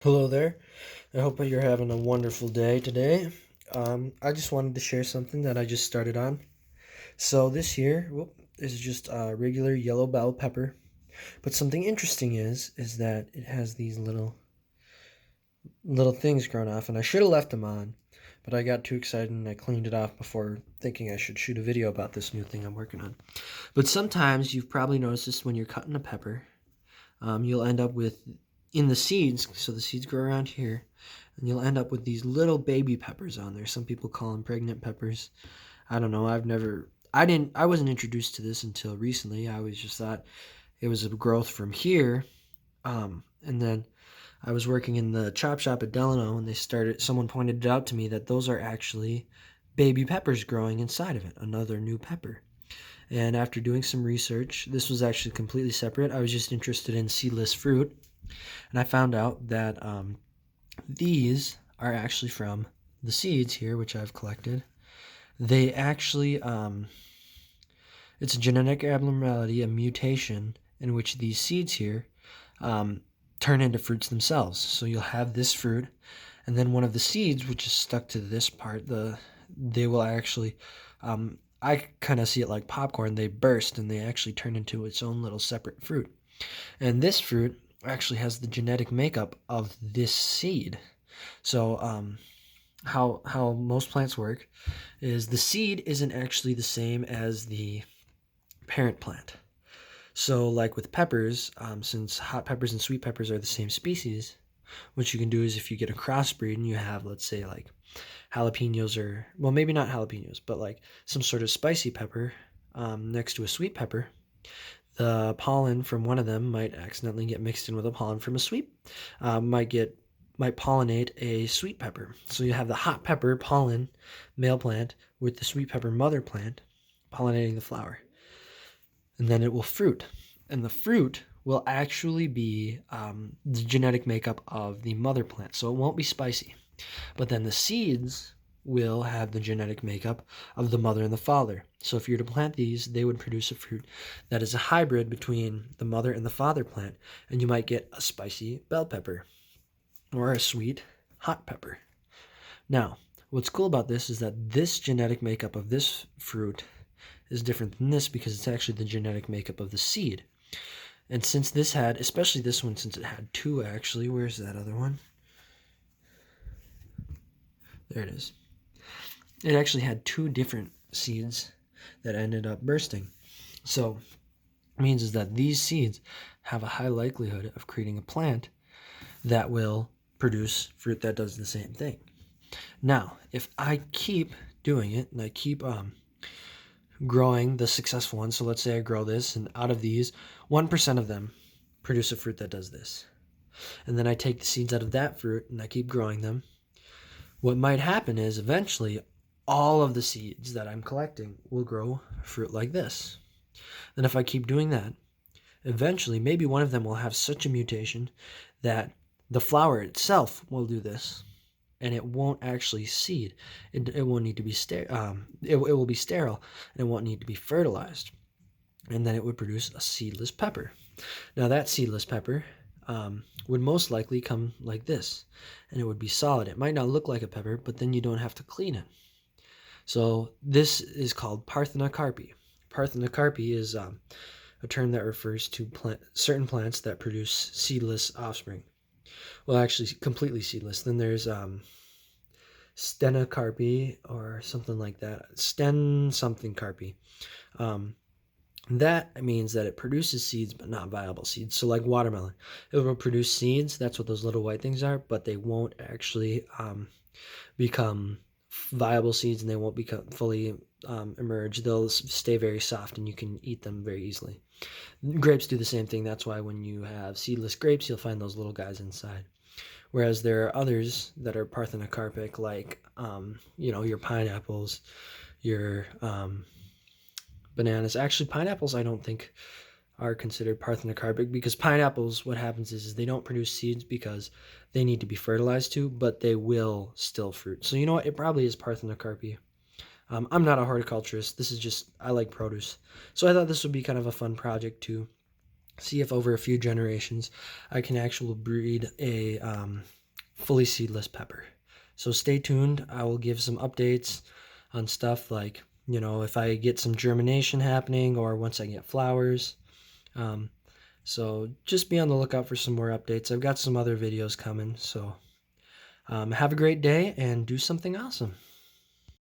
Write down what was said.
Hello there. I hope you're having a wonderful day today. I just wanted to share something that I just started on. So this here is just a regular yellow bell pepper, but something interesting is that it has these little things growing off, and I should have left them on, but I got too excited and I cleaned it off before thinking I should shoot a video about this new thing I'm working on. But sometimes you've probably noticed this when you're cutting a pepper. You'll end up with in the seeds, so the seeds grow around here, and you'll end up with these little baby peppers on there. Some people call them pregnant peppers. I don't know. I wasn't introduced to this until recently. I always just thought it was a growth from here. And then I was working in the chop shop at Delano, and someone pointed it out to me that those are actually baby peppers growing inside of it, another new pepper. And after doing some research, this was actually completely separate. I was just interested in seedless fruit, and I found out that these are actually from the seeds here, which I've collected. They actually, it's a genetic abnormality, a mutation in which these seeds here turn into fruits themselves. So you'll have this fruit, and then one of the seeds, which is stuck to this part, they will actually, I kind of see it like popcorn. They burst and they actually turn into its own little separate fruit. And this fruit actually has the genetic makeup of this seed. So how most plants work is the seed isn't actually the same as the parent plant. So like with peppers, since hot peppers and sweet peppers are the same species, what you can do is if you get a crossbreed and you have, let's say, like jalapenos, or well, maybe not jalapenos, but like some sort of spicy pepper next to a sweet pepper, the pollen from one of them might accidentally get mixed in with the pollen from a sweet, might pollinate a sweet pepper. So you have the hot pepper pollen male plant with the sweet pepper mother plant pollinating the flower, and then it will fruit, and the fruit will actually be the genetic makeup of the mother plant, so it won't be spicy. But then the seeds will have the genetic makeup of the mother and the father. So if you were to plant these, they would produce a fruit that is a hybrid between the mother and the father plant, and you might get a spicy bell pepper or a sweet hot pepper. Now, what's cool about this is that this genetic makeup of this fruit is different than this because it's actually the genetic makeup of the seed. And since this had, especially this one, since it had two actually, where's that other one? There it is. It actually had two different seeds that ended up bursting. So it means is that these seeds have a high likelihood of creating a plant that will produce fruit that does the same thing. Now, if I keep doing it and I keep growing the successful ones, so let's say I grow this, and out of these, 1% of them produce a fruit that does this. And then I take the seeds out of that fruit and I keep growing them. What might happen is eventually all of the seeds that I'm collecting will grow fruit like this. Then if I keep doing that, eventually maybe one of them will have such a mutation that the flower itself will do this, and it won't actually seed. It won't need to be it will be sterile, and it won't need to be fertilized. And then it would produce a seedless pepper. Now that seedless pepper would most likely come like this, and it would be solid. It might not look like a pepper, but then you don't have to clean it. So this is called parthenocarpy. Parthenocarpy is a term that refers to certain plants that produce seedless offspring. Well, actually, completely seedless. Then there's stenocarpy or something like that. Sten something carpy. That means that it produces seeds but not viable seeds. So like watermelon, it will produce seeds. That's what those little white things are, but they won't actually become viable seeds, and they won't become fully emerge. They'll stay very soft and you can eat them very easily. Grapes do the same thing. That's why when you have seedless grapes, you'll find those little guys inside. Whereas there are others that are parthenocarpic, like your pineapples, your bananas. Actually, pineapples I don't think are considered parthenocarpic, because pineapples, what happens is they don't produce seeds because they need to be fertilized too, but they will still fruit. So you know what? It probably is parthenocarpy. I'm not a horticulturist. This is just, I like produce. So I thought this would be kind of a fun project to see if over a few generations I can actually breed a fully seedless pepper. So stay tuned. I will give some updates on stuff like, if I get some germination happening or once I get flowers. Um, so just be on the lookout for some more updates. I've got some other videos coming. So have a great day and do something awesome.